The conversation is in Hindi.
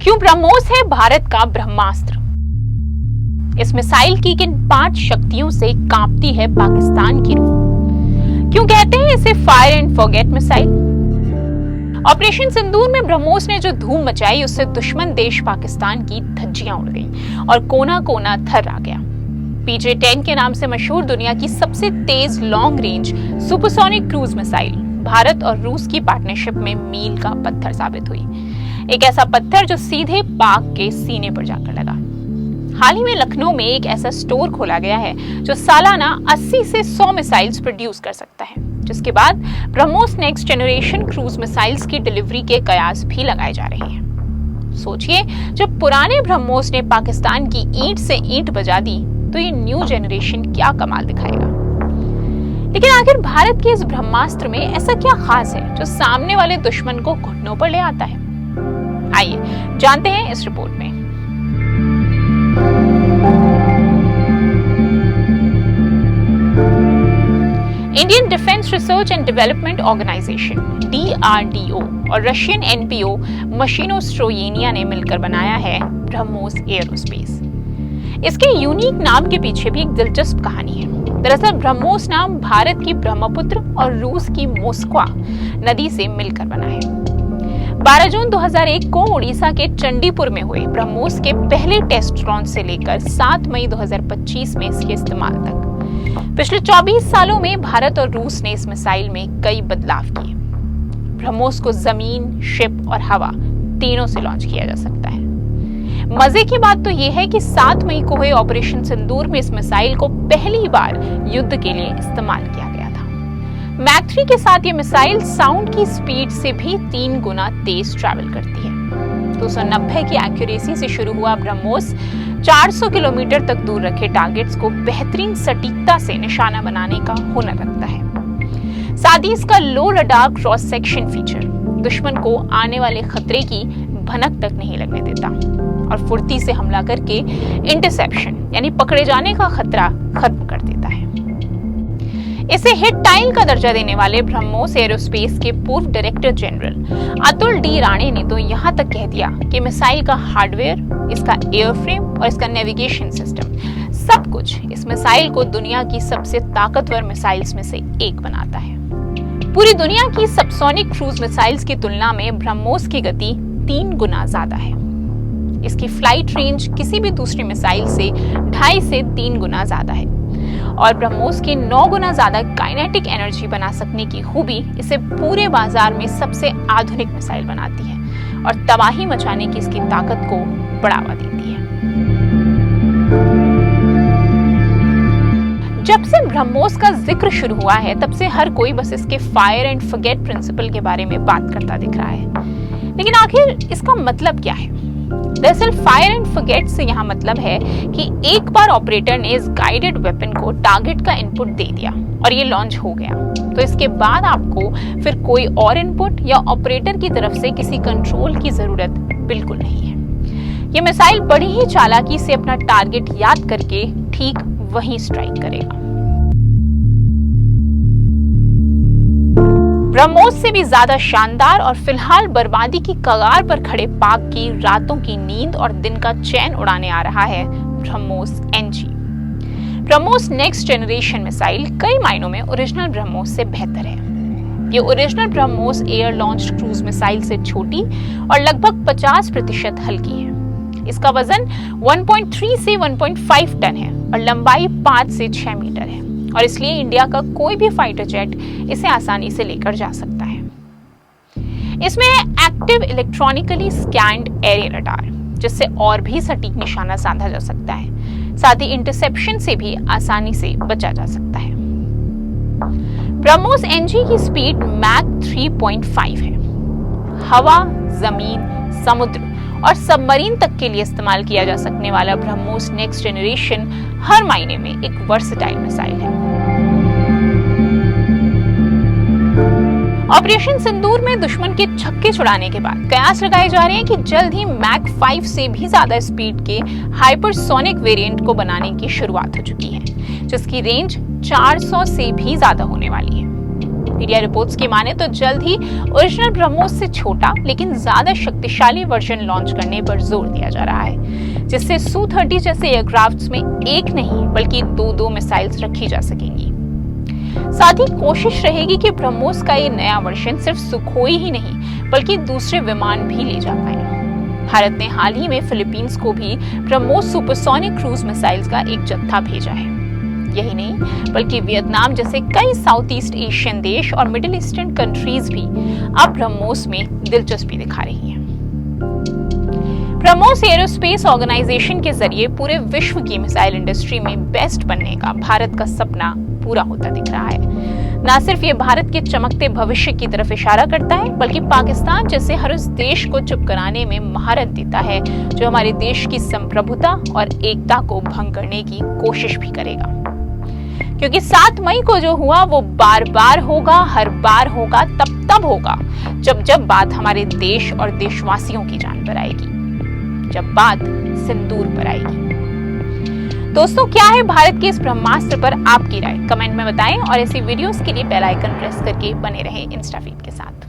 क्यों ब्रह्मोस है भारत का ब्रह्मास्त्र? इस मिसाइल की किन 5 शक्तियों से कांपती है पाकिस्तान की रूह? क्यों कहते हैं इसे fire and forget missile? Operation Sindoor में ब्रह्मोस ने जो धूम मचाई उससे दुश्मन देश पाकिस्तान की धज्जियां उड़ गईं और कोना कोना थर्रा गया। PJ-10 के नाम से मशहूर दुनिया की सबसे तेज long range supersonic cruise missile Bharat और रूस की पार्टनरशिप में मील का पत्थर साबित हुई। एक ऐसा पत्थर जो सीधे पाक के सीने पर जाकर लगा। हाल ही में लखनऊ में एक ऐसा स्टोर खोला गया है जो सालाना 80 से 100 मिसाइल्स प्रोड्यूस कर सकता है, जिसके बाद BrahMos next generation cruise missiles की डिलीवरी के कयास भी लगाए जा रहे हैं। सोचिए, जब पुराने ब्रह्मोस ने पाकिस्तान की ईंट से ईंट बजा दी तो ये न्यू जनरेशन क्या कमाल दिखाएगा। लेकिन आखिर भारत के इस ब्रह्मास्त्र में ऐसा क्या खास है जो सामने वाले दुश्मन को घुटनों पर ले आता है? आइए जानते हैं इस रिपोर्ट में। Indian defence research and development organisation DRDO और रशियन NPO मशीनोस्ट्रोयेनिया ने मिलकर बनाया है ब्रह्मोस एयरोस्पेस। इसके यूनिक नाम के पीछे भी एक दिलचस्प कहानी है। दरअसल ब्रह्मोस नाम भारत की ब्रह्मपुत्र और रूस की मोस्क्वा नदी से मिलकर बना है। 12 जून 2001 को उड़ीसा के चंडीपुर में हुए ब्रह्मोस के पहले टेस्ट लॉन्च से लेकर 7 मई 2025 में इसके इस्तेमाल तक पिछले 24 सालों में भारत और रूस ने इस मिसाइल में कई बदलाव किए। ब्रह्मोस को जमीन, शिप और हवा तीनों से लॉन्च किया जा सकता है। मजे की बात तो यह है कि 7 मई को हुए ऑपरेशन सिंदूर में इस मिसाइल को पहली बार युद्ध के लिए इस्तेमाल किया गया था। मैक 3 के साथ ये मिसाइल साउंड की स्पीड से भी 3 गुना तेज ट्रैवल करती है। 290 की एक्यूरेसी से शुरू हुआ ब्रह्मोस 400 किलोमीटर तक दूर रखे टारगेट्स को बेहतरीन सटीकता से निशाना बनाने का हुनर रखता है। साथ ही इसका लो रडार क्रॉस सेक्शन फीचर दुश्मन को आने वाले खतरे की भनक तक नहीं लगने देता और फुर्ती से हमला करके इंटरसेप्शन यानी पकड़े जाने का खतरा खत्म कर देता है। इसे हिट टाइल का दर्जा देने वाले ब्रह्मोस एरोस्पेस के पूर्व director general Atul D Rane ने तो यहाँ तक कह दिया कि मिसाइल का हार्डवेयर, इसका एयरफ्रेम और इसका नेविगेशन सिस्टम सब कुछ इस मिसाइल को दुनिया की सबसे ताकतवर मिसाइल्स में से एक बनाता है। पूरी दुनिया की सबसोनिक क्रूज मिसाइल्स की तुलना में ब्रह्मोस की गति 3 गुना ज्यादा है। इसकी फ्लाइट रेंज किसी भी दूसरी मिसाइल से 2.5 से 3 गुना ज्यादा है और ब्रह्मोस की 9 गुना ज्यादा काइनेटिक एनर्जी बना सकने की खूबी इसे पूरे बाजार में सबसे आधुनिक मिसाइल बनाती है और तबाही मचाने की इसकी ताकत को बढ़ावा देती है। जब से ब्रह्मोस का जिक्र शुरू हुआ है तब से हर कोई बस इसके फायर एंड फॉरगेट प्रिंसिपल के बारे में बात करता दिख रहा है। लेकिन आखिर इसका मतलब क्या है? दरअसल फायर एंड फॉरगेट से यहाँ मतलब है कि एक बार ऑपरेटर ने इस गाइडेड वेपन को टारगेट का इनपुट दे दिया और ये लॉन्च हो गया, तो इसके बाद आपको फिर कोई और इनपुट या ऑपरेटर की तरफ से किसी कंट्रोल की जरूरत बिल्कुल नहीं है। ये मिसाइल बड़ी ही चालाकी से अपना टारगेट याद करके ठीक वहीं स्ट्राइक करेगा। ब्रह्मोस से भी ज्यादा शानदार और फिलहाल बर्बादी की कगार पर खड़े पाक की रातों की नींद और दिन का चैन उड़ाने आ रहा है BrahMos NG। BrahMos next generation missile कई मायनों में ओरिजिनल ब्रह्मोस से बेहतर है। ये original BrahMos air launched cruise missile से छोटी और लगभग 50% हल्की है। इसका वजन 1.3 से 1.5 टन है और लंबाई 5 से 6 मीटर है और इसलिए इंडिया का कोई भी फाइटर जेट इसे आसानी से लेकर जा सकता है। इसमें active electronically scanned aerial radar, जिससे और भी सटीक निशाना साधा जा सकता है। साथ ही इंटरसेप्शन से भी आसानी से बचा जा सकता है। ब्रह्मोस NG की स्पीड मैक 3.5 है। हवा, जमीन, समुद्र और सबमरीन तक के लिए इस्तेमाल किया जा सकने वाला ब्रह्मोस नेक्स्ट जनरेशन हर मायने में एक वर्सेटाइल मिसाइल है। ऑपरेशन सिंदूर में दुश्मन के छक्के छुड़ाने के बाद कयास लगाए जा रहे हैं कि जल्द ही मैक 5 से भी ज्यादा स्पीड के हाइपरसोनिक वेरिएंट को बनाने की शुरुआत हो चुकी है, जिसकी रेंज 400 से भी ज्यादा होने वाली है। मीडिया रिपोर्ट्स की माने तो जल्द ही ओरिजिनल ब्रह्मोस से छोटा लेकिन ज्यादा शक्तिशाली वर्जन लॉन्च करने पर जोर दिया जा रहा है, जिससे Su-30 जैसे एयरक्राफ्ट्स में एक नहीं बल्कि दो मिसाइल्स रखी जा सकेंगी। साथ ही कोशिश रहेगी कि ब्रह्मोस का ये नया वर्जन सिर्फ सुखोई ही नहीं बल्कि दूसरे विमान भी ले जा पाए। भारत ने हाल ही में फिलीपींस को भी ब्रह्मोस सुपरसोनिक क्रूज मिसाइल्स का एक जत्था भेजा है। यही नहीं बल्कि वियतनाम जैसे कई साउथ ईस्ट एशियन देश और मिडिल ईस्टर्न कंट्रीज भी अब ब्रह्मोस में दिलचस्पी दिखा रही हैं। ब्रह्मोस एरोस्पेस ऑर्गेनाइजेशन के जरिए पूरे विश्व की मिसाइल इंडस्ट्री में बेस्ट बनने का भारत का सपना पूरा होता दिख रहा है। न सिर्फ ये भारत के चमकते भविष्य की तरफ इशारा करता है बल्कि पाकिस्तान जैसे हर उस देश को चुप कराने में महारत देता है जो हमारे देश की संप्रभुता और एकता को भंग करने की कोशिश भी करेगा। क्योंकि 7 मई को जो हुआ वो बार बार होगा, हर बार होगा, तब होगा जब बात हमारे देश और देशवासियों की जान पर आएगी, जब बात सिंदूर पर आएगी। दोस्तों, क्या है भारत के इस ब्रह्मास्त्र पर आपकी राय? कमेंट में बताएं और ऐसी वीडियोस के लिए बेल आइकन प्रेस करके बने रहें इंस्टाफीड के साथ।